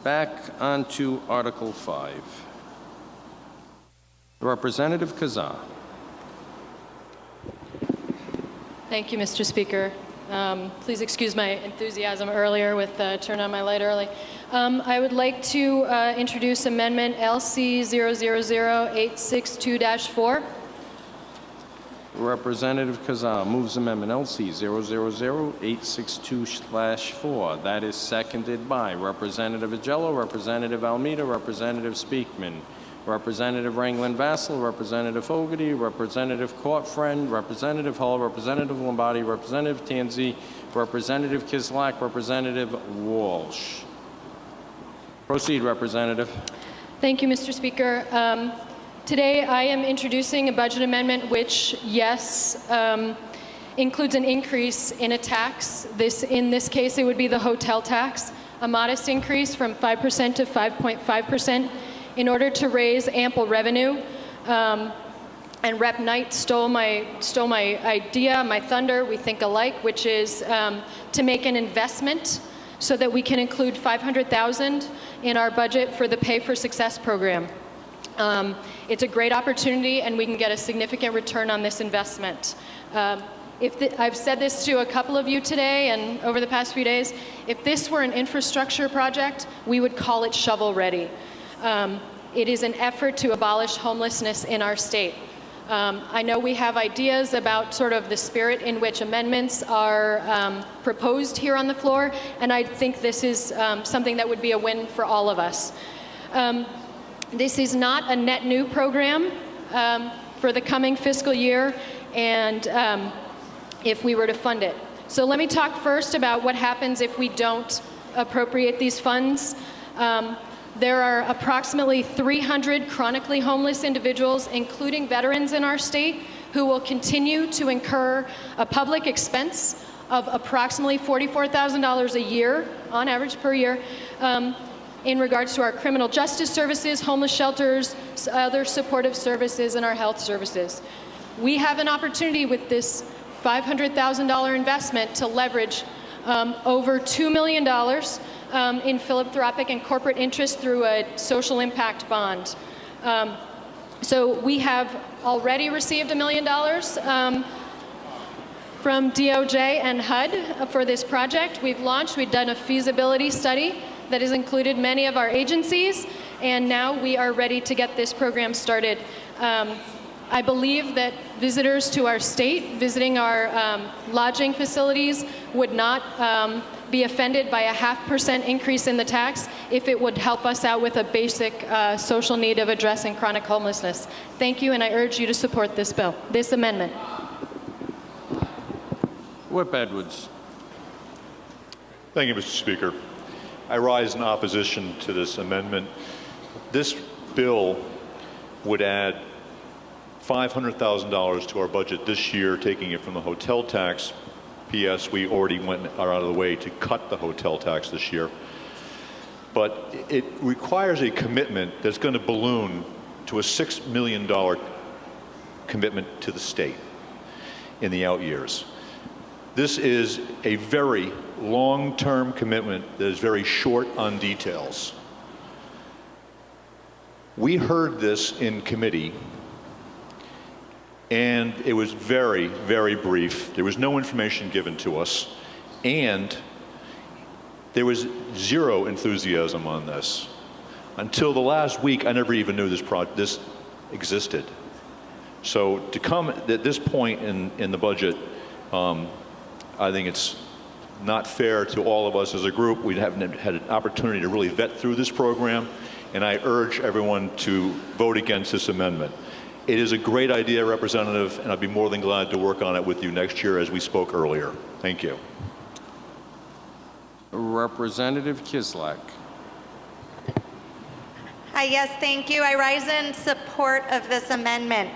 Back onto Article 5. Representative Kazarian. Thank you, Mr. Speaker. Please excuse my enthusiasm earlier with turn on my light early. I would like to introduce Amendment LC 000-862-4. Representative Kazarian moves Amendment LC 000-862-4. That is seconded by Representative Ruggiero, Representative Almeida, Representative Speakman, Representative Rangland-Vassell, Representative Fogarty, Representative Cortvriend, Representative Hall, Representative Lombardi, Representative Tanzi, Representative Kislak, Representative Walsh. Proceed, Representative. Thank you, Mr. Speaker. Today I am introducing a budget amendment which, yes, includes an increase in a tax. In this case, it would be the hotel tax, a modest increase from 5% to 5.5%. In order to raise ample revenue. And Rep. Knight stole my idea, my thunder, we think alike, which is to make an investment so that we can include $500,000 in our budget for the Pay for Success program. It's a great opportunity and we can get a significant return on this investment. I've said this to a couple of you today and over the past few days, if this were an infrastructure project, we would call it shovel ready. It is an effort to abolish homelessness in our state. I know we have ideas about sort of the spirit in which amendments are proposed here on the floor, and I think this is something that would be a win for all of us. This is not a net new program for the coming fiscal year, and if we were to fund it. So let me talk first about what happens if we don't appropriate these funds. There are approximately 300 chronically homeless individuals, including veterans in our state, who will continue to incur a public expense of approximately $44,000 a year, on average per year, in regards to our criminal justice services, homeless shelters, other supportive services, and our health services. We have an opportunity with this $500,000 investment to leverage over $2 million in philanthropic and corporate interest through a social impact bond. So we have already received $1 million from DOJ and HUD for this project. We've done a feasibility study that has included many of our agencies, and now we are ready to get this program started. I believe that visitors to our state, visiting our lodging facilities, would not be offended by a 0.5% increase in the tax if it would help us out with a basic social need of addressing chronic homelessness. Thank you, and I urge you to support this bill, this amendment. Whip Edwards. Thank you, Mr. Speaker. I rise in opposition to this amendment. This bill would add $500,000 to our budget this year, taking it from the hotel tax. P.S. We already are out of the way to cut the hotel tax this year. But it requires a commitment that's going to balloon to a $6 million commitment to the state in the out years. This is a very long-term commitment that is very short on details. We heard this in committee, and it was very, very brief. There was no information given to us, and there was zero enthusiasm on this. Until the last week, I never even knew this existed. So to come at this point in the budget, I think it's not fair to all of us as a group. We haven't had an opportunity to really vet through this program, and I urge everyone to vote against this amendment. It is a great idea, Representative, and I'd be more than glad to work on it with you next year as we spoke earlier. Thank you. Representative Kislak. Hi, yes, thank you. I rise in support of this amendment.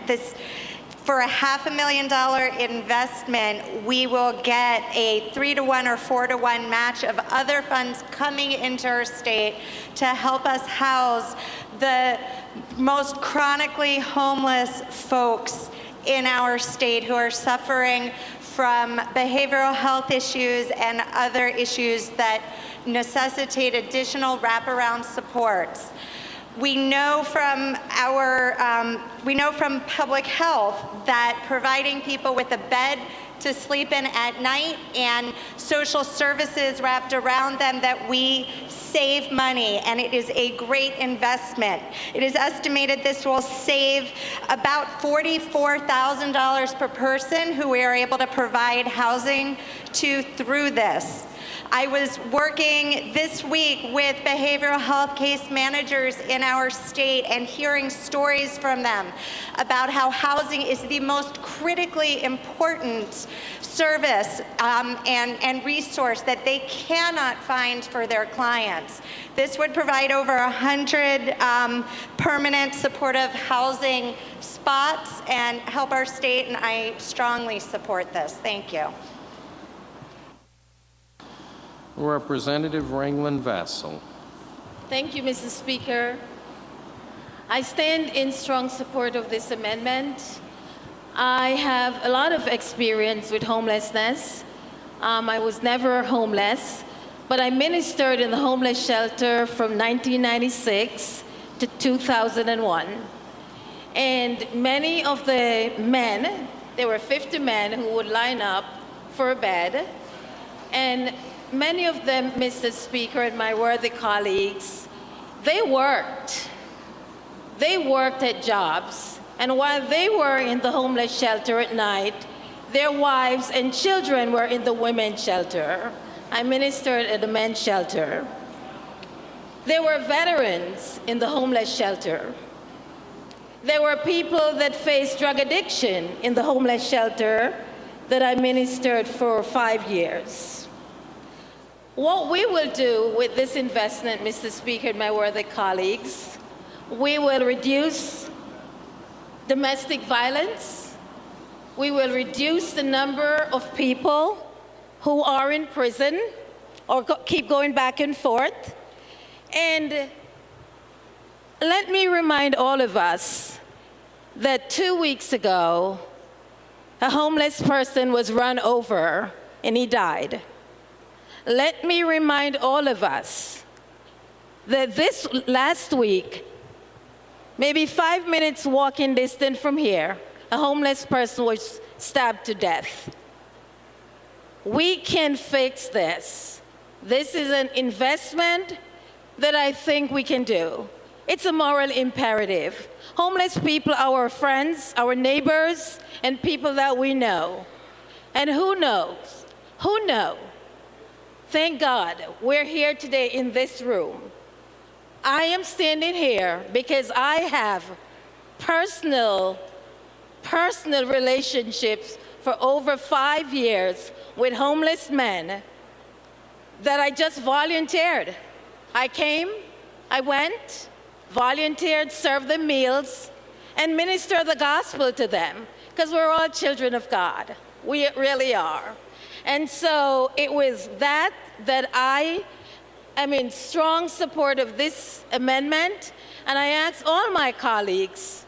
For a $500,000 investment, we will get a 3-to-1 or 4-to-1 match of other funds coming into our state to help us house the most chronically homeless folks in our state who are suffering from behavioral health issues and other issues that necessitate additional wraparound supports. We know from public health that providing people with a bed to sleep in at night and social services wrapped around them, that we save money, and it is a great investment. It is estimated this will save about $44,000 per person who we are able to provide housing to through this. I was working this week with behavioral health case managers in our state and hearing stories from them about how housing is the most critically important service and resource that they cannot find for their clients. This would provide over 100 permanent supportive housing spots and help our state, and I strongly support this. Thank you. Representative Rangland-Vassell. Thank you, Mr. Speaker. I stand in strong support of this amendment. I have a lot of experience with homelessness. I was never homeless, but I ministered in the homeless shelter from 1996 to 2001. And many of the men, there were 50 men who would line up for a bed, and many of them, Mr. Speaker, and my worthy colleagues, they worked. They worked at jobs. And while they were in the homeless shelter at night, their wives and children were in the women's shelter. I ministered at the men's shelter. There were veterans in the homeless shelter. There were people that faced drug addiction in the homeless shelter that I ministered for 5 years. What we will do with this investment, Mr. Speaker and my worthy colleagues, we will reduce domestic violence. We will reduce the number of people who are in prison or keep going back and forth. And let me remind all of us that 2 weeks ago, a homeless person was run over and he died. Let me remind all of us that this last week, maybe 5 minutes walking distance from here, a homeless person was stabbed to death. We can fix this. This is an investment that I think we can do. It's a moral imperative. Homeless people are our friends, our neighbors, and people that we know. And who knows? Who knows? Thank God we're here today in this room. I am standing here because I have personal relationships for over 5 years with homeless men that I just volunteered. I came, I went, volunteered, served them meals, and ministered the gospel to them, because we're all children of God. We really are. And so it was that I am in strong support of this amendment, and I ask all my colleagues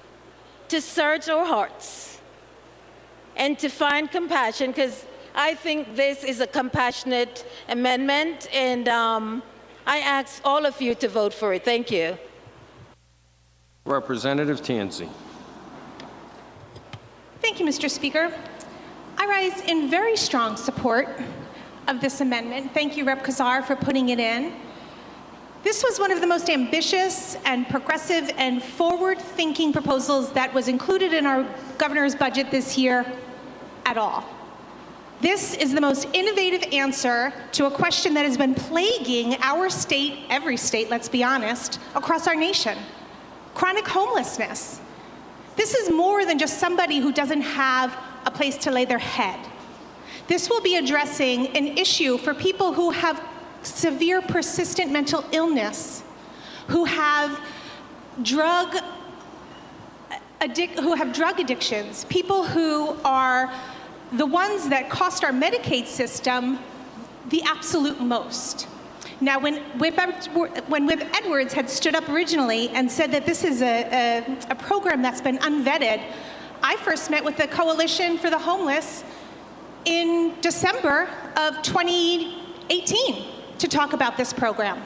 to search our hearts and to find compassion, because I think this is a compassionate amendment, and I ask all of you to vote for it. Thank you. Representative Tanzi. Thank you, Mr. Speaker. I rise in very strong support of this amendment. Thank you, Rep. Kazar, for putting it in. This was one of the most ambitious and progressive and forward-thinking proposals that was included in our governor's budget this year at all. This is the most innovative answer to a question that has been plaguing our state, every state, let's be honest, across our nation: chronic homelessness. This is more than just somebody who doesn't have a place to lay their head. This will be addressing an issue for people who have severe persistent mental illness, who have drug addictions, people who are the ones that cost our Medicaid system the absolute most. Now, when Whip Edwards had stood up originally and said that this is a program that's been unvetted, I first met with the Coalition for the Homeless in December of 2018 to talk about this program.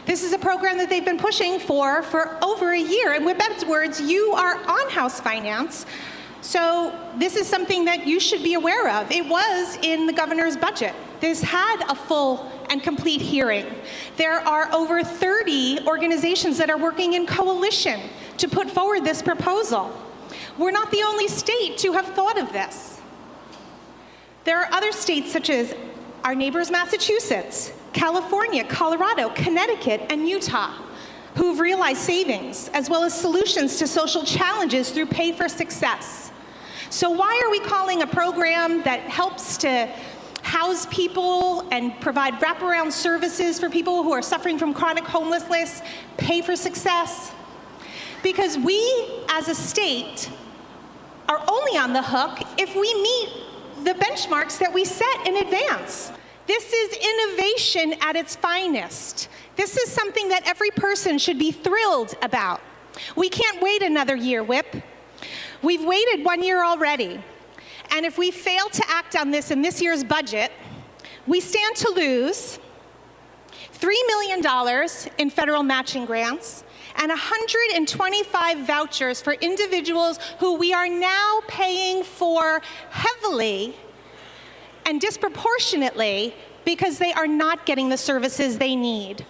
This is a program that they've been pushing for over a year. And with Beth's words, you are on House Finance, so this is something that you should be aware of. It was in the governor's budget. This had a full and complete hearing. There are over 30 organizations that are working in coalition to put forward this proposal. We're not the only state to have thought of this. There are other states such as our neighbors Massachusetts, California, Colorado, Connecticut, and Utah, who've realized savings as well as solutions to social challenges through Pay for Success. So why are we calling a program that helps to house people and provide wraparound services for people who are suffering from chronic homelessness Pay for Success? Because we, as a state, are only on the hook if we meet the benchmarks that we set in advance. This is innovation at its finest. This is something that every person should be thrilled about. We can't wait another year, Whip. We've waited 1 year already. And if we fail to act on this in this year's budget, we stand to lose $3 million in federal matching grants and 125 vouchers for individuals who we are now paying for heavily and disproportionately because they are not getting the services they need.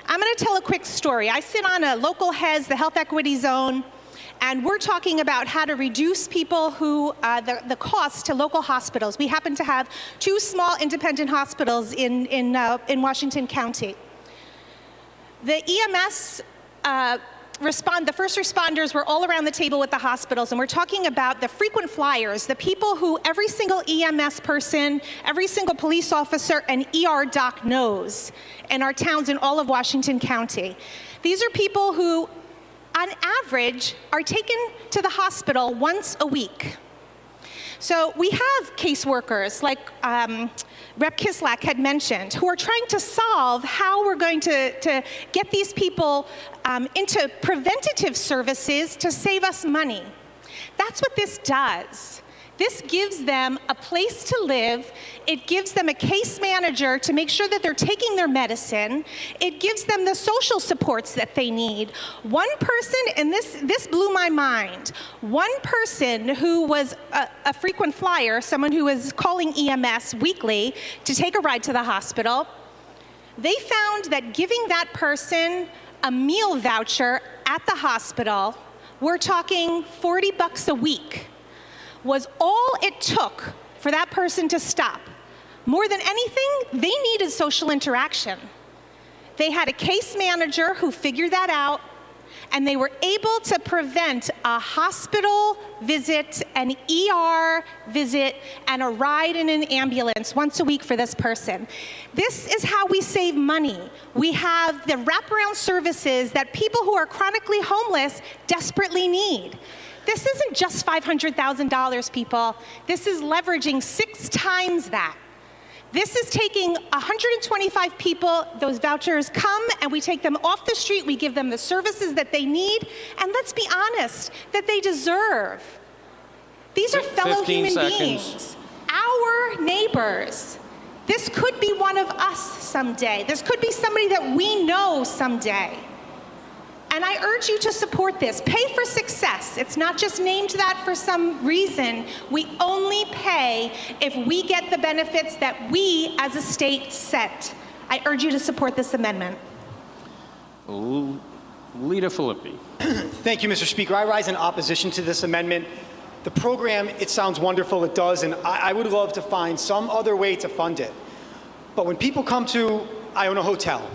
I'm going to tell a quick story. I sit on a local HES, the Health Equity Zone, and we're talking about how to reduce people who, the costs to local hospitals. We happen to have 2 small independent hospitals in Washington County. The EMS the first responders were all around the table with the hospitals, and we're talking about the frequent flyers, the people who every single EMS person, every single police officer, and ER doc knows in our towns in all of Washington County. These are people who, on average, are taken to the hospital once a week. So we have caseworkers like Rep. Kislak had mentioned, who are trying to solve how we're going to get these people into preventative services to save us money. That's what this does. This gives them a place to live. It gives them a case manager to make sure that they're taking their medicine. It gives them the social supports that they need. One person, and this blew my mind, one person who was a frequent flyer, someone who was calling EMS weekly to take a ride to the hospital, they found that giving that person a meal voucher at the hospital, we're talking $40 a week, was all it took for that person to stop. More than anything, they needed social interaction. They had a case manager who figured that out, and they were able to prevent a hospital visit, an ER visit, and a ride in an ambulance once a week for this person. This is how we save money. We have the wraparound services that people who are chronically homeless desperately need. This isn't just $500,000, people. This is leveraging 6 times that. This is taking 125 people, those vouchers come, and we take them off the street, we give them the services that they need, and let's be honest, that they deserve. These are fellow 15 human seconds. beings, our neighbors. This could be one of us someday. This could be somebody that we know someday. And I urge you to support this. Pay for Success. It's not just named that for some reason. We only pay if we get the benefits that we as a state set. I urge you to support this amendment. Leader Filippi. Thank you, Mr. Speaker. I rise in opposition to this amendment. The program, it sounds wonderful, it does, and I would love to find some other way to fund it. But when people come to, I own a hotel,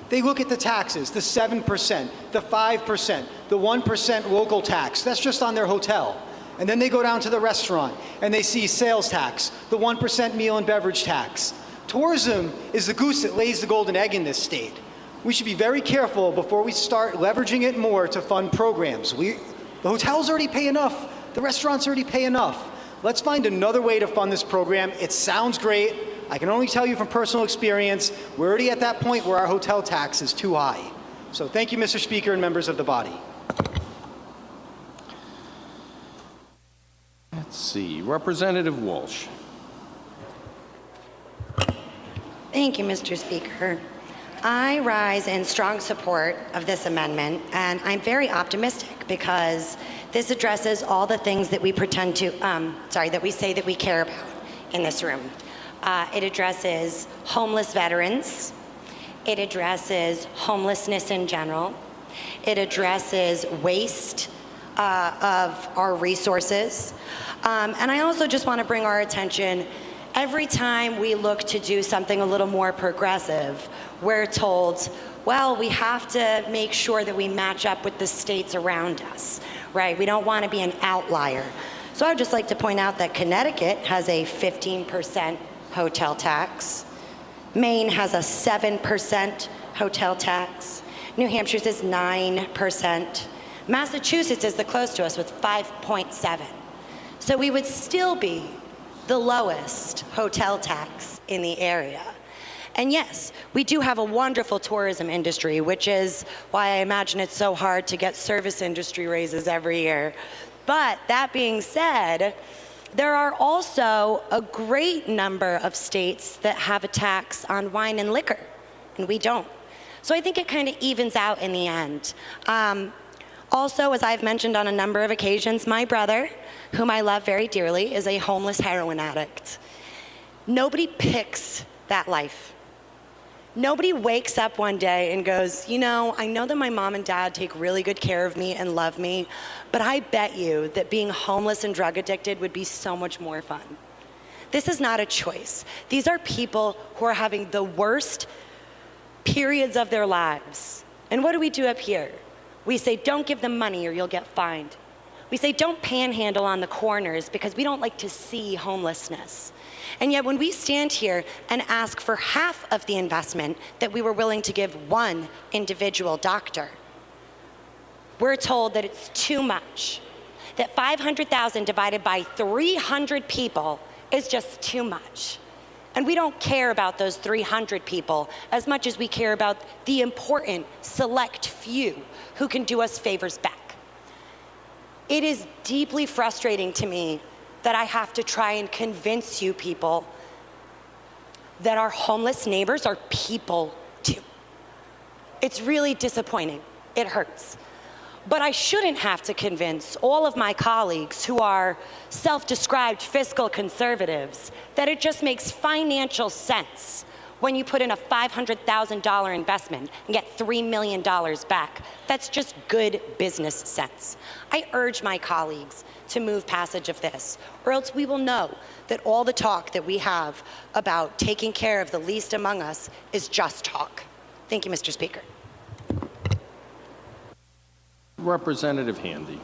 they look at the taxes, the 7%, the 5%, the 1% local tax. That's just on their hotel. And then they go down to the restaurant and they see sales tax, the 1% meal and beverage tax. Tourism is the goose that lays the golden egg in this state. We should be very careful before we start leveraging it more to fund programs. The hotels already pay enough. The restaurants already pay enough. Let's find another way to fund this program. It sounds great. I can only tell you from personal experience, we're already at that point where our hotel tax is too high. So thank you, Mr. Speaker, and members of the body. Let's see, Representative Walsh. Thank you, Mr. Speaker. I rise in strong support of this amendment, and I'm very optimistic because this addresses all the things that we pretend to, that we say that we care about in this room. It addresses homeless veterans. It addresses homelessness in general. It addresses waste of our resources. And I also just want to bring our attention, every time we look to do something a little more progressive, we're told, well, we have to make sure that we match up with the states around us, right? We don't want to be an outlier. So I'd just like to point out that Connecticut has a 15% hotel tax. Maine has a 7% hotel tax. New Hampshire's is 9%. Massachusetts is the close to us with 5.7. So we would still be the lowest hotel tax in the area. And yes, we do have a wonderful tourism industry, which is why I imagine it's so hard to get service industry raises every year. But that being said, there are also a great number of states that have a tax on wine and liquor, and we don't. So I think it kind of evens out in the end. Also, as I've mentioned on a number of occasions, my brother, whom I love very dearly, is a homeless heroin addict. Nobody picks that life. Nobody wakes up one day and goes, you know, I know that my mom and dad take really good care of me and love me, but I bet you that being homeless and drug addicted would be so much more fun. This is not a choice. These are people who are having the worst periods of their lives. And what do we do up here? We say, don't give them money or you'll get fined. We say, don't panhandle on the corners because we don't like to see homelessness. And yet when we stand here and ask for half of the investment that we were willing to give one individual doctor, we're told that it's too much, that $500,000 divided by 300 people is just too much. And we don't care about those 300 people as much as we care about the important select few who can do us favors back. It is deeply frustrating to me that I have to try and convince you people that our homeless neighbors are people too. It's really disappointing. It hurts. But I shouldn't have to convince all of my colleagues who are self-described fiscal conservatives that it just makes financial sense when you put in a $500,000 investment and get $3 million back. That's just good business sense. I urge my colleagues to move passage of this, or else we will know that all the talk that we have about taking care of the least among us is just talk. Thank you, Mr. Speaker. Representative Handy.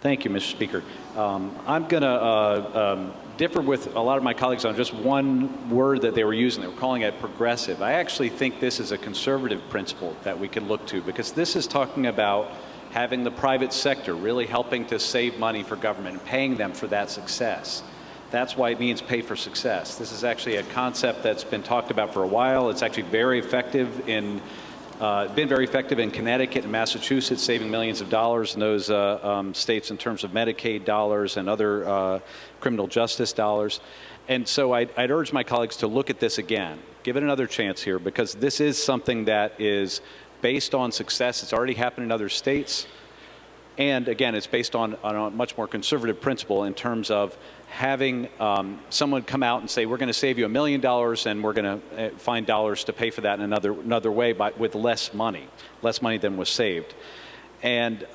Thank you, Mr. Speaker. I'm going to differ with a lot of my colleagues on just one word that they were using. They were calling it progressive. I actually think this is a conservative principle that we can look to, because this is talking about having the private sector really helping to save money for government and paying them for that success. That's why it means pay for success. This is actually a concept that's been talked about for a while. It's actually very effective in been very effective in Connecticut and Massachusetts, saving millions of dollars in those states in terms of Medicaid dollars and other criminal justice dollars. And so I'd urge my colleagues to look at this again, give it another chance here, because this is something that is based on success. It's already happened in other states. And again, it's based on a much more conservative principle in terms of having someone come out and say, we're going to save you $1 million and we're going to find dollars to pay for that in another way, but with less money than was saved. And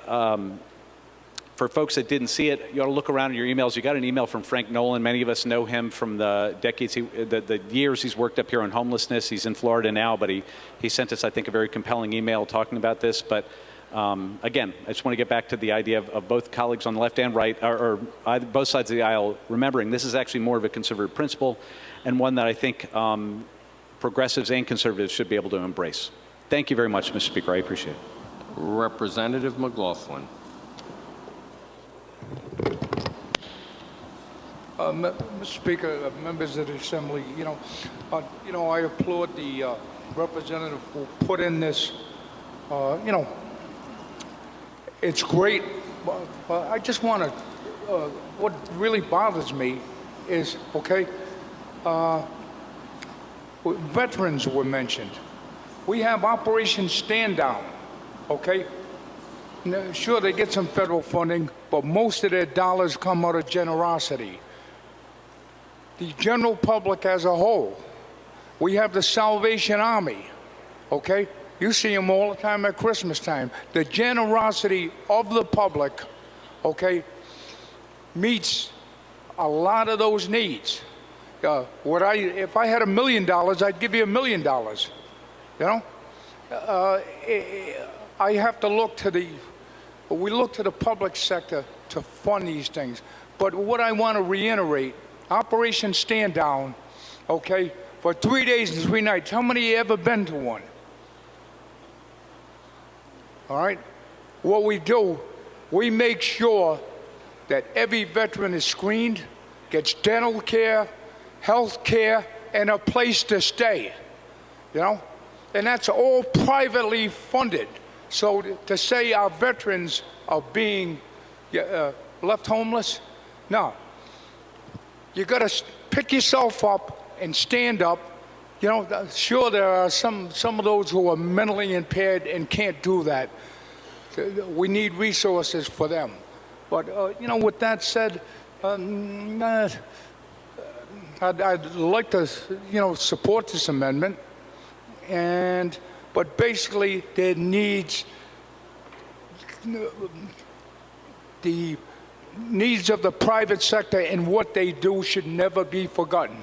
for folks that didn't see it, you ought to look around in your emails. You got an email from Frank Nolan. Many of us know him from the decades, the years he's worked up here on homelessness. He's in Florida now, but he sent us, I think, a very compelling email talking about this. But again, I just want to get back to the idea of both colleagues on the left and right, or both sides of the aisle, remembering this is actually more of a conservative principle and one that I think progressives and conservatives should be able to embrace. Thank you very much, Mr. Speaker. I appreciate it. Representative McLaughlin. Mr. Speaker, members of the Assembly, I applaud the representative who put in this, it's great, but I just want to, what really bothers me is, okay, veterans were mentioned. We have Operation Stand Down, okay? Now, sure, they get some federal funding, but most of their dollars come out of generosity. The general public as a whole, we have the Salvation Army, okay? You see them all the time at Christmas time. The generosity of the public, okay, meets a lot of those needs. If I had $1 million, I'd give you $1 million. You know, I have to look to we look to the public sector to fund these things. But what I want to reiterate, Operation Stand Down, okay, for 3 days and 3 nights. How many have ever been to one? All right. What we do, we make sure that every veteran is screened, gets dental care, health care, and a place to stay. You know? And that's all privately funded. So to say our veterans are being left homeless, no. You got to pick yourself up and stand up. You know, sure, there are some of those who are mentally impaired and can't do that. We need resources for them. But, you know, with that said, I'd like to, you know, support this amendment. But basically, there needs, the needs of the private sector and what they do should never be forgotten.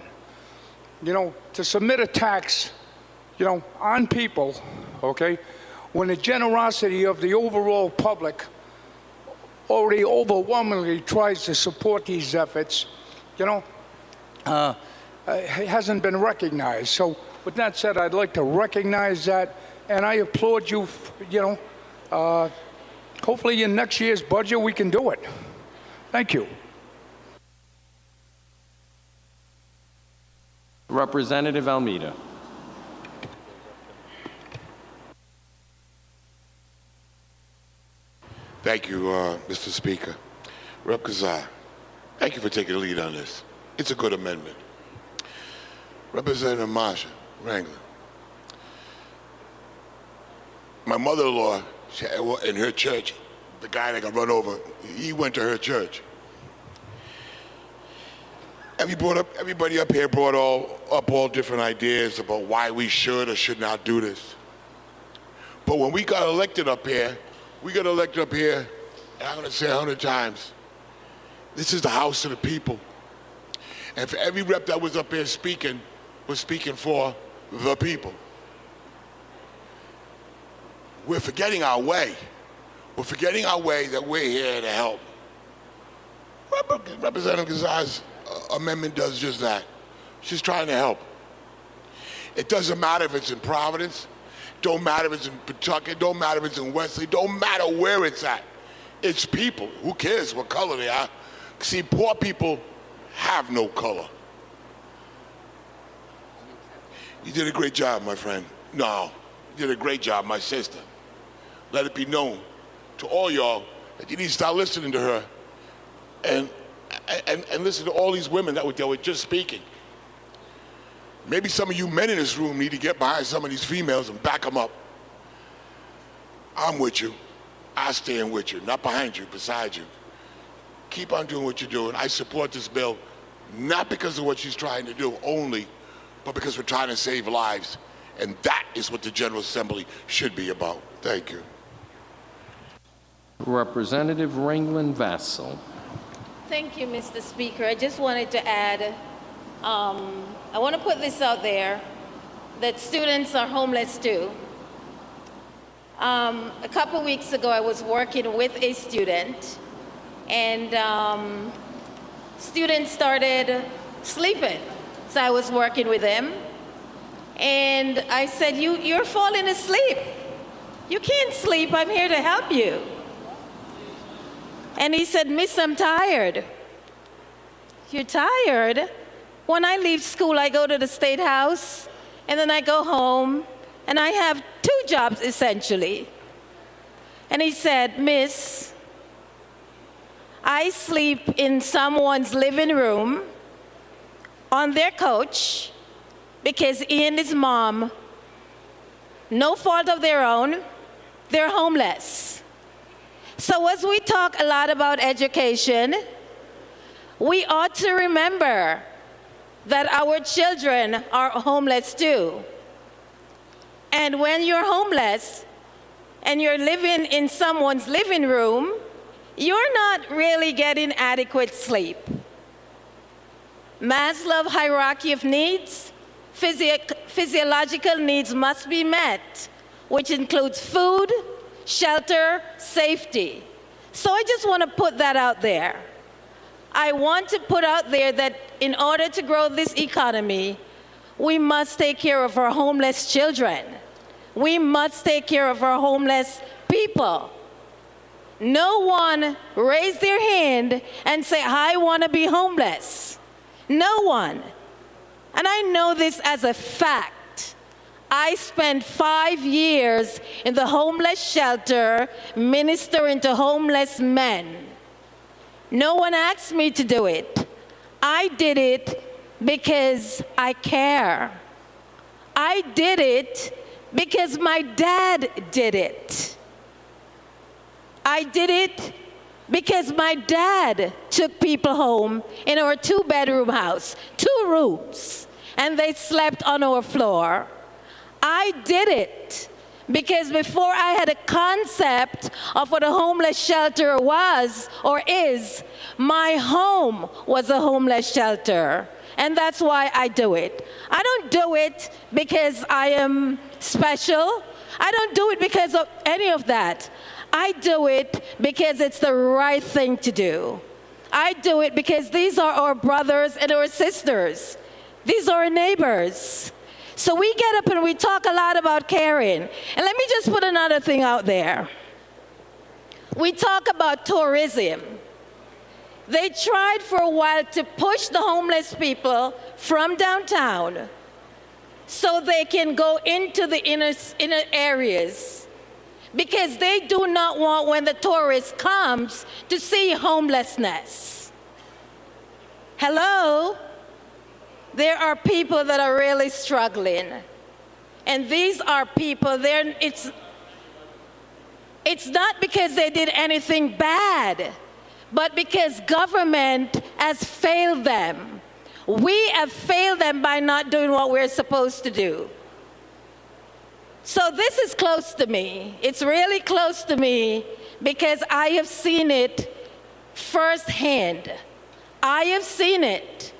You know, to submit a tax, you know, on people, okay, when the generosity of the overall public already overwhelmingly tries to support these efforts, you know, it hasn't been recognized. So with that said, I'd like to recognize that, and I applaud you, you know, hopefully in next year's budget we can do it. Thank you. Representative Almeida. Thank you, Mr. Speaker. Rep. Kazarian, thank you for taking the lead on this. It's a good amendment. Representative Masha Wrangler. My mother-in-law, in her church, the guy that got run over, he went to her church. Everybody up here brought up all different ideas about why we should or should not do this. But when we got elected up here, and I'm going to say 100 times, this is the house of the people. And for every rep that was up here speaking, was speaking for the people. We're forgetting our way. We're forgetting our way that we're here to help. Representative Kazarian's amendment does just that. She's trying to help. It doesn't matter if it's in Providence, don't matter if it's in Pawtucket, don't matter if it's in Wesley, don't matter where it's at. It's people. Who cares what color they are? See, poor people have no color. You did a great job, my friend. No, you did a great job, my sister. Let it be known to all y'all that you need to start listening to her and listen to all these women that were just speaking. Maybe some of you men in this room need to get behind some of these females and back them up. I'm with you. I stand with you, not behind you, beside you. Keep on doing what you're doing. I support this bill, not because of what she's trying to do only, but because we're trying to save lives. And that is what the General Assembly should be about. Thank you. Representative Ringland Vassell. Thank you, Mr. Speaker. I just wanted to add, I want to put this out there, that students are homeless too. A couple weeks ago, I was working with a student, and student started sleeping. So I was working with him, and I said, you're falling asleep. You can't sleep. I'm here to help you. And he said, Miss, I'm tired. You're tired? When I leave school, I go to the State House, and then I go home, and I have 2 jobs, essentially. And he said, Miss, I sleep in someone's living room, on their coach because he and his mom, no fault of their own, they're homeless. So as we talk a lot about education, we ought to remember that our children are homeless too. And when you're homeless and you're living in someone's living room, you're not really getting adequate sleep. Maslow's hierarchy of needs, physiological needs must be met, which includes food, shelter, safety. So I just want to put that out there. I want to put out there that in order to grow this economy, we must take care of our homeless children. We must take care of our homeless people. No one raised their hand and say, I want to be homeless. No one. And I know this as a fact. I spent 5 years in the homeless shelter ministering to homeless men. No one asked me to do it. I did it because I care. I did it because my dad did it. I did it because my dad took people home in our 2-bedroom house, 2 rooms, and they slept on our floor. I did it because before I had a concept of what a homeless shelter was or is, my home was a homeless shelter. And that's why I do it. I don't do it because I am special. I don't do it because of any of that. I do it because it's the right thing to do. I do it because these are our brothers and our sisters. These are our neighbors. So we get up and we talk a lot about caring. And let me just put another thing out there. We talk about tourism. They tried for a while to push the homeless people from downtown so they can go into the inner areas, because they do not want, when the tourist comes, to see homelessness. Hello? There are people that are really struggling. And these are people, it's not because they did anything bad, but because government has failed them. We have failed them by not doing what we're supposed to do. So this is close to me. It's really close to me because I have seen it firsthand. I have seen it.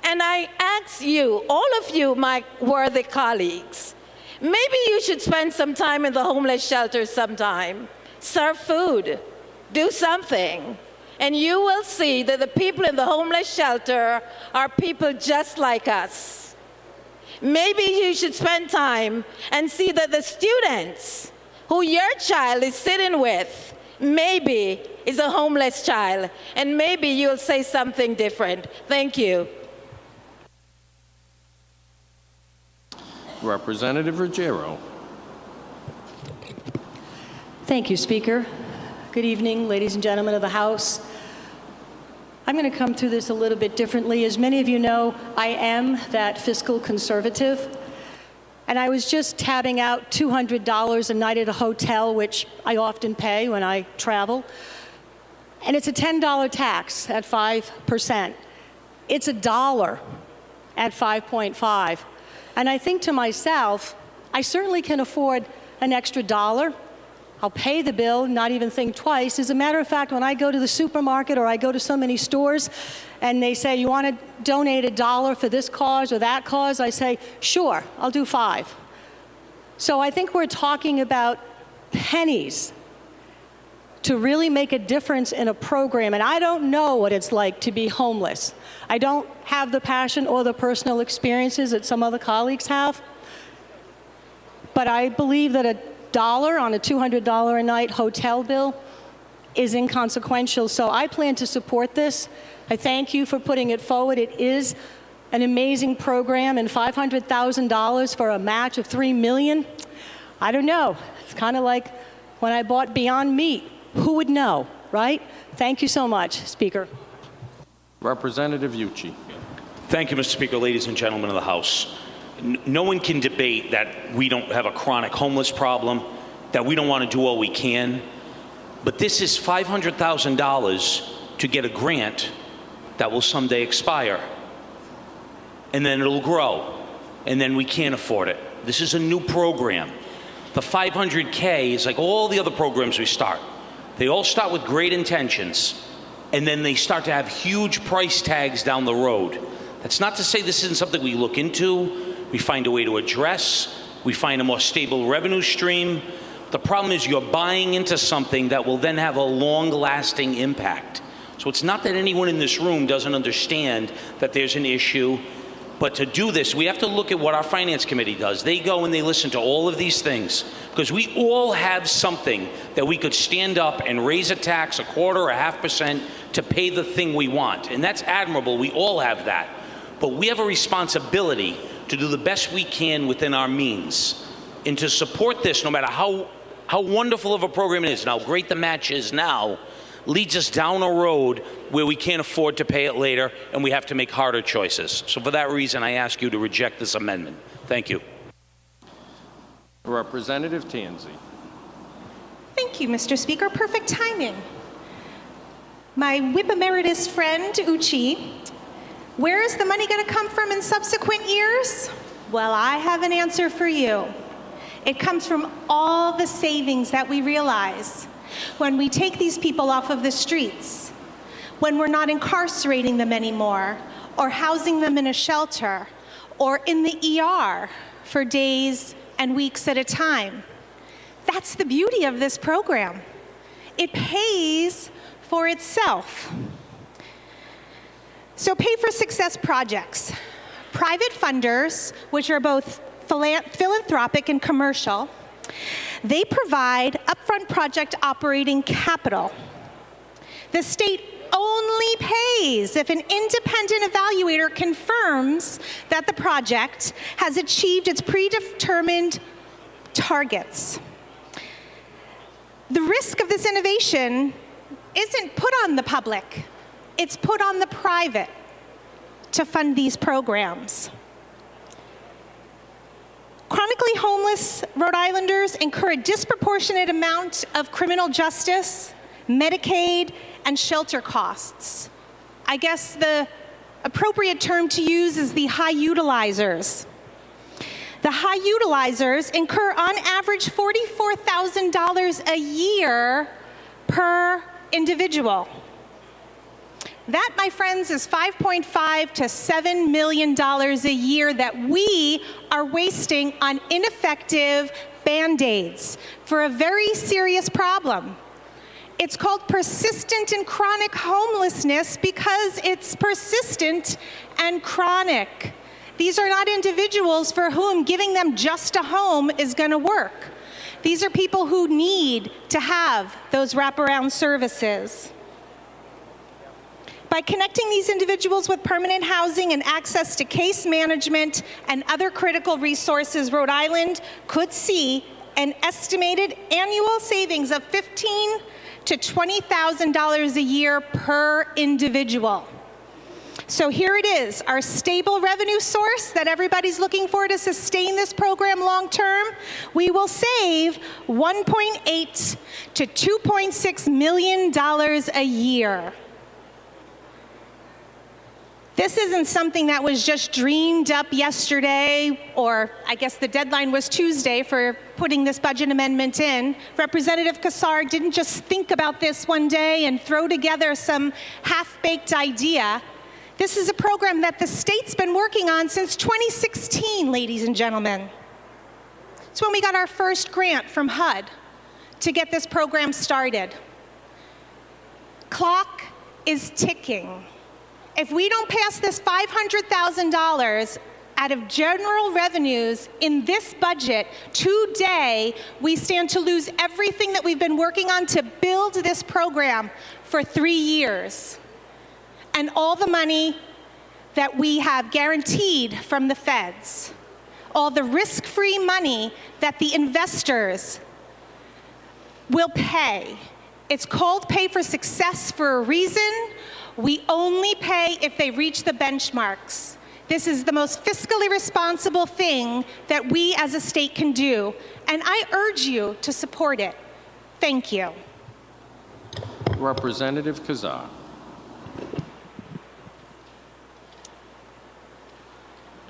And I ask you, all of you, my worthy colleagues, maybe you should spend some time in the homeless shelter sometime. Serve food. Do something. And you will see that the people in the homeless shelter are people just like us. Maybe you should spend time and see that the students who your child is sitting with maybe is a homeless child, and maybe you'll say something different. Thank you. Representative Ruggiero. Thank you, Speaker. Good evening, ladies and gentlemen of the House. I'm going to come through this a little bit differently. As many of you know, I am that fiscal conservative. And I was just tabbing out $200 a night at a hotel, which I often pay when I travel. And it's a $10 tax at 5%. It's $1 at 5.5. And I think to myself, I certainly can afford an extra $1. I'll pay the bill, not even think twice. As a matter of fact, when I go to the supermarket or I go to so many stores and they say, you want to donate $1 for this cause or that cause, I say, sure, I'll do 5. So I think we're talking about pennies to really make a difference in a program. And I don't know what it's like to be homeless. I don't have the passion or the personal experiences that some other colleagues have. But I believe that $1 on a $200 a night hotel bill is inconsequential. So I plan to support this. I thank you for putting it forward. It is an amazing program, and $500,000 for a match of $3 million. I don't know. It's kind of like when I bought Beyond Meat. Who would know, right? Thank you so much, Speaker. Representative Yuchi. Thank you, Mr. Speaker, ladies and gentlemen of the House. No one can debate that we don't have a chronic homeless problem, that we don't want to do all we can, but this is $500,000 to get a grant that will someday expire. And then it'll grow, and then we can't afford it. This is a new program. The 500K is like all the other programs we start. They all start with great intentions, and then they start to have huge price tags down the road. That's not to say this isn't something we look into, we find a way to address, we find a more stable revenue stream. The problem is you're buying into something that will then have a long-lasting impact. So it's not that anyone in this room doesn't understand that there's an issue, but to do this, we have to look at what our Finance Committee does. They go and they listen to all of these things, because we all have something that we could stand up and raise a tax, 1/4 or 0.5%, to pay the thing we want. And that's admirable, we all have that. But we have a responsibility to do the best we can within our means, and to support this, no matter how wonderful of a program it is, and how great the match is now, leads us down a road where we can't afford to pay it later, and we have to make harder choices. So for that reason, I ask you to reject this amendment. Thank you. Representative Tanzi. Thank you, Mr. Speaker. Perfect timing. My Whip Emeritus friend, Uchi, where is the money going to come from in subsequent years? Well, I have an answer for you. It comes from all the savings that we realize when we take these people off of the streets, when we're not incarcerating them anymore, or housing them in a shelter, or in the ER for days and weeks at a time. That's the beauty of this program. It pays for itself. So Pay for Success projects. Private funders, which are both philanthropic and commercial, they provide upfront project operating capital. The state only pays if an independent evaluator confirms that the project has achieved its predetermined targets. The risk of this innovation isn't put on the public, it's put on the private to fund these programs. Chronically homeless Rhode Islanders incur a disproportionate amount of criminal justice, Medicaid, and shelter costs. I guess the appropriate term to use is the high utilizers. The high utilizers incur on average $44,000 a year per individual. That, my friends, is $5.5 to $7 million a year that we are wasting on ineffective Band-Aids for a very serious problem. It's called persistent and chronic homelessness because it's persistent and chronic. These are not individuals for whom giving them just a home is going to work. These are people who need to have those wraparound services. By connecting these individuals with permanent housing and access to case management and other critical resources, Rhode Island could see an estimated annual savings of $15,000 to $20,000 a year per individual. So here it is, our stable revenue source that everybody's looking for to sustain this program long term. We will save $1.8 to $2.6 million a year. This isn't something that was just dreamed up yesterday, or I guess the deadline was Tuesday for putting this budget amendment in. Representative Kazarian didn't just think about this one day and throw together some half-baked idea. This is a program that the state's been working on since 2016, ladies and gentlemen. It's when we got our first grant from HUD to get this program started. Clock is ticking. If we don't pass this $500,000 out of general revenues in this budget today, we stand to lose everything that we've been working on to build this program for 3 years. And all the money that we have guaranteed from the feds, all the risk-free money that the investors will pay. It's called Pay for Success for a reason. We only pay if they reach the benchmarks. This is the most fiscally responsible thing that we as a state can do, and I urge you to support it. Thank you. Representative Kazar.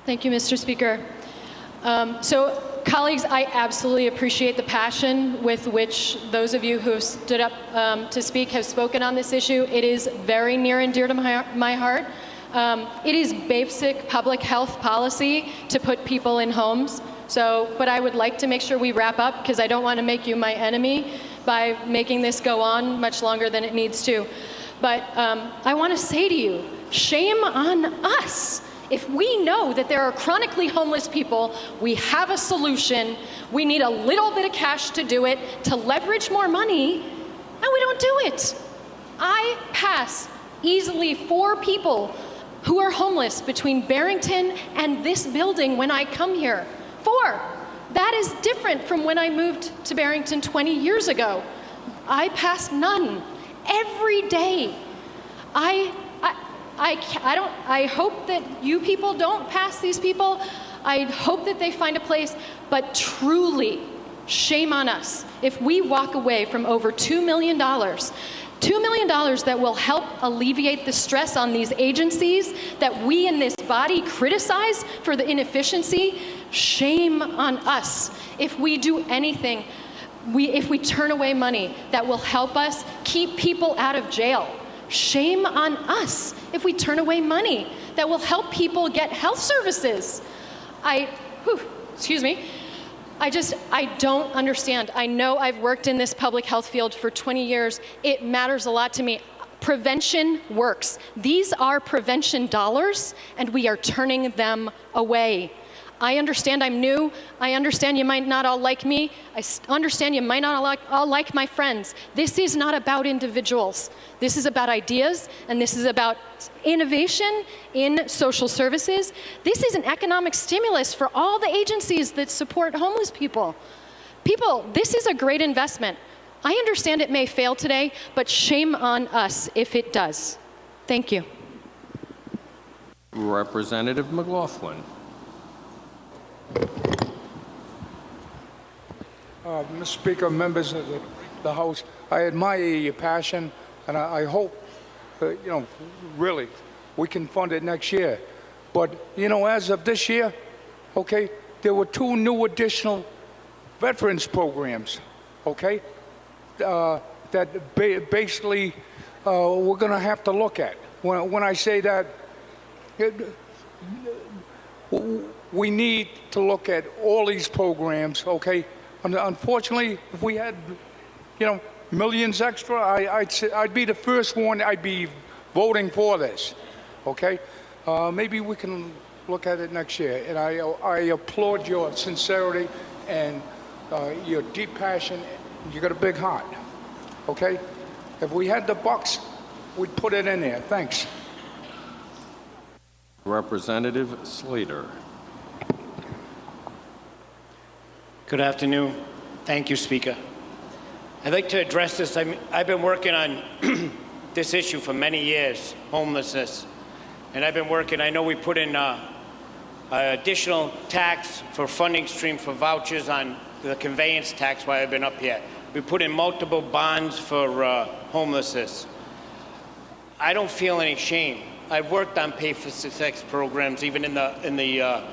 Thank you, Mr. Speaker. So, colleagues, I absolutely appreciate the passion with which those of you who have stood up to speak have spoken on this issue. It is very near and dear to my heart. It is basic public health policy to put people in homes. So, but I would like to make sure we wrap up because I don't want to make you my enemy by making this go on much longer than it needs to. But I want to say to you, shame on us. If we know that there are chronically homeless people, we have a solution, we need a little bit of cash to do it, to leverage more money, and we don't do it. I pass easily 4 people who are homeless between Barrington and this building when I come here. 4. That is different from when I moved to Barrington 20 years ago. I pass none every day. I hope that you people don't pass these people. I hope that they find a place, but truly, shame on us if we walk away from over $2 million. $2 million that will help alleviate the stress on these agencies that we in this body criticize for the inefficiency. Shame on us if we do anything, if we turn away money that will help us keep people out of jail. Shame on us if we turn away money that will help people get health services. Excuse me. I don't understand. I know I've worked in this public health field for 20 years. It matters a lot to me. Prevention works. These are prevention dollars, and we are turning them away. I understand I'm new. I understand you might not all like me. I understand you might not all like my friends. This is not about individuals. This is about ideas, and this is about innovation in social services. This is an economic stimulus for all the agencies that support homeless people. People, this is a great investment. I understand it may fail today, but shame on us if it does. Thank you. Representative McLaughlin. Mr. Speaker, members of the House, I admire your passion, and I hope, really, we can fund it next year. But, as of this year, okay, there were 2 new additional veterans programs, okay, that basically we're going to have to look at. When I say that, we need to look at all these programs, okay? Unfortunately, if we had, millions extra, I'd be the first one, I'd be voting for this, okay? Maybe we can look at it next year. And I applaud your sincerity and your deep passion. You got a big heart, okay? If we had the bucks, we'd put it in there. Thanks. Representative Slater. Good afternoon. Thank you, Speaker. I'd like to address this. I've been working on this issue for many years, homelessness. And I've been working, I know we put in additional tax for funding stream for vouchers on the conveyance tax while I've been up here. We put in multiple bonds for homelessness. I don't feel any shame. I've worked on pay for success programs, even in the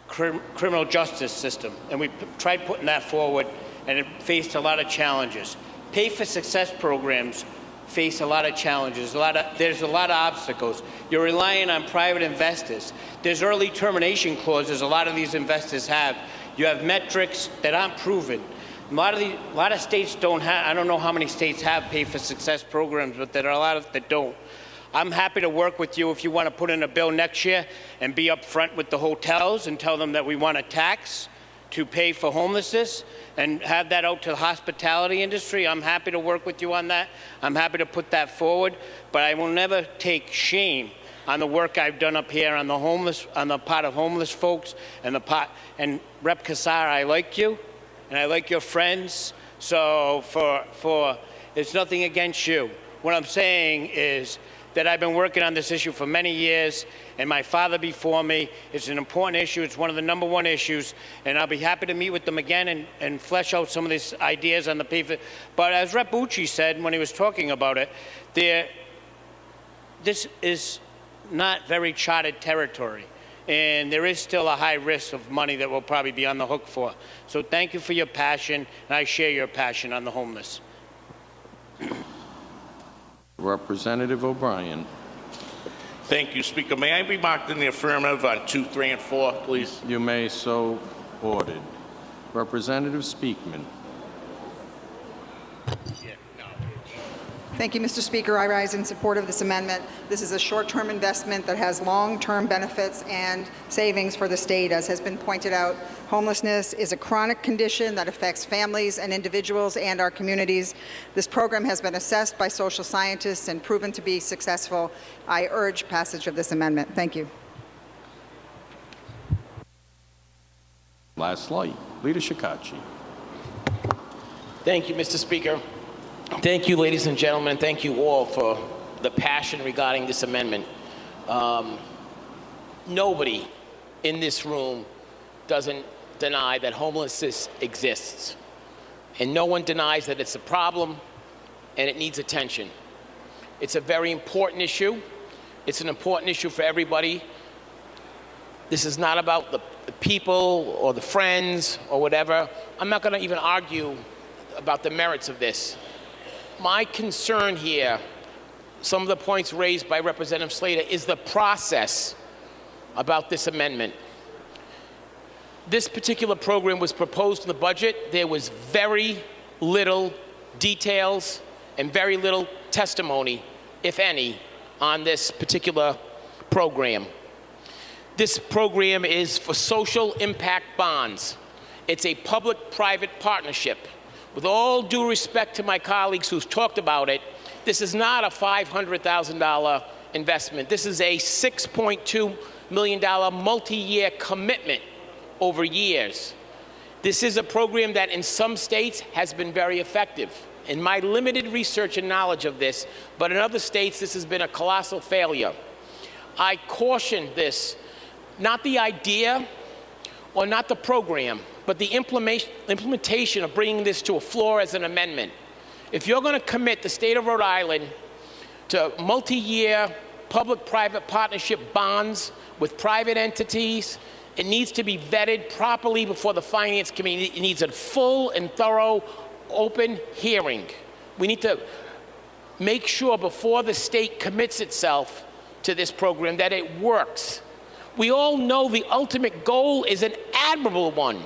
criminal justice system, and we tried putting that forward, and it faced a lot of challenges. Pay for success programs face a lot of challenges. There's a lot of obstacles. You're relying on private investors. There's early termination clauses a lot of these investors have. You have metrics that aren't proven. A lot of states don't have. I don't know how many states have pay for success programs, but there are a lot that don't. I'm happy to work with you if you want to put in a bill next year and be upfront with the hotels and tell them that we want a tax to pay for homelessness and have that out to the hospitality industry. I'm happy to work with you on that. I'm happy to put that forward, but I will never take shame on the work I've done up here on the part of homeless folks and Rep. Kazarian, I like you and I like your friends. So it's nothing against you. What I'm saying is that I've been working on this issue for many years, and my father before me. It's an important issue. It's one of the #1 issues, and I'll be happy to meet with them again and flesh out some of these ideas on the paper. But as Rep. Bucci said when he was talking about it, this is not very charted territory, and there is still a high risk of money that we'll probably be on the hook for. So thank you for your passion, and I share your passion on the homeless. Representative O'Brien. Thank you, Speaker. May I be marked in the affirmative on 2, 3, and 4, please? You may, so ordered. Representative Speakman. Thank you, Mr. Speaker. I rise in support of this amendment. This is a short-term investment that has long-term benefits and savings for the state. As has been pointed out, homelessness is a chronic condition that affects families and individuals and our communities. This program has been assessed by social scientists and proven to be successful. I urge passage of this amendment. Thank you. Last light. Leader Shikachi. Thank you, Mr. Speaker. Thank you, ladies and gentlemen. Thank you all for the passion regarding this amendment. Nobody in this room doesn't deny that homelessness exists. And no one denies that it's a problem and it needs attention. It's a very important issue. It's an important issue for everybody. This is not about the people or the friends or whatever. I'm not going to even argue about the merits of this. My concern here, some of the points raised by Representative Slater, is the process about this amendment. This particular program was proposed in the budget. There was very little details and very little testimony, if any, on this particular program. This program is for social impact bonds. It's a public-private partnership. With all due respect to my colleagues who've talked about it, this is not a $500,000 investment. This is a $6.2 million multi-year commitment over years. This is a program that in some states has been very effective. In my limited research and knowledge of this, but in other states this has been a colossal failure. I caution this, not the idea or not the program, but the implementation of bringing this to a floor as an amendment. If you're going to commit the state of Rhode Island to multi-year public-private partnership bonds with private entities, it needs to be vetted properly before the Finance Committee. It needs a full and thorough, open hearing. We need to make sure before the state commits itself to this program that it works. We all know the ultimate goal is an admirable one.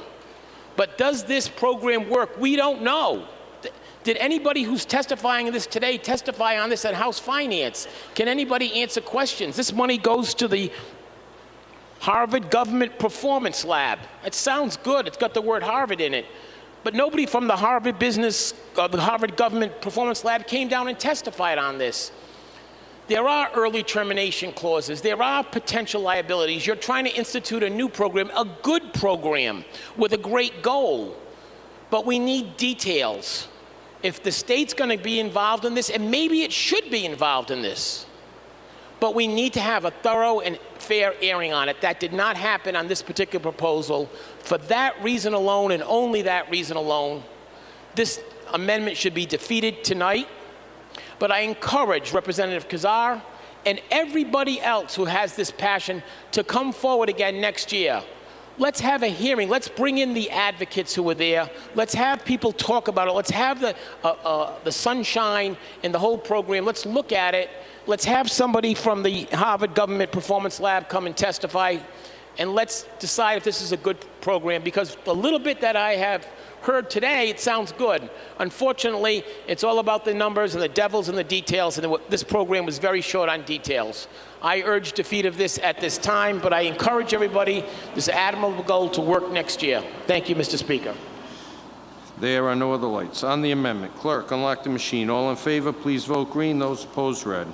But does this program work? We don't know. Did anybody who's testifying on this today testify on this at House Finance? Can anybody answer questions? This money goes to the Harvard Government Performance Lab. It sounds good. It's got the word Harvard in it. But nobody from the Harvard the Harvard Government Performance Lab came down and testified on this. There are early termination clauses. There are potential liabilities. You're trying to institute a new program, a good program with a great goal. But we need details. If the state's going to be involved in this, and maybe it should be involved in this, but we need to have a thorough and fair airing on it. That did not happen on this particular proposal. For that reason alone, and only that reason alone, this amendment should be defeated tonight. But I encourage Representative Kazar and everybody else who has this passion to come forward again next year. Let's have a hearing. Let's bring in the advocates who were there. Let's have people talk about it. Let's have the sunshine in the whole program. Let's look at it. Let's have somebody from the Harvard Government Performance Lab come and testify, and let's decide if this is a good program, because the little bit that I have heard today, it sounds good. Unfortunately, it's all about the numbers and the devil's in the details, and this program was very short on details. I urge defeat of this at this time, but I encourage everybody, this admirable goal, to work next year. Thank you, Mr. Speaker. There are no other lights. On the amendment, clerk, unlock the machine. All in favor, please vote green. Those opposed, red.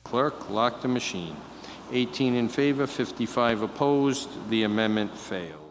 Clerk, lock the machine. 18 in favor, 55 opposed. The amendment failed.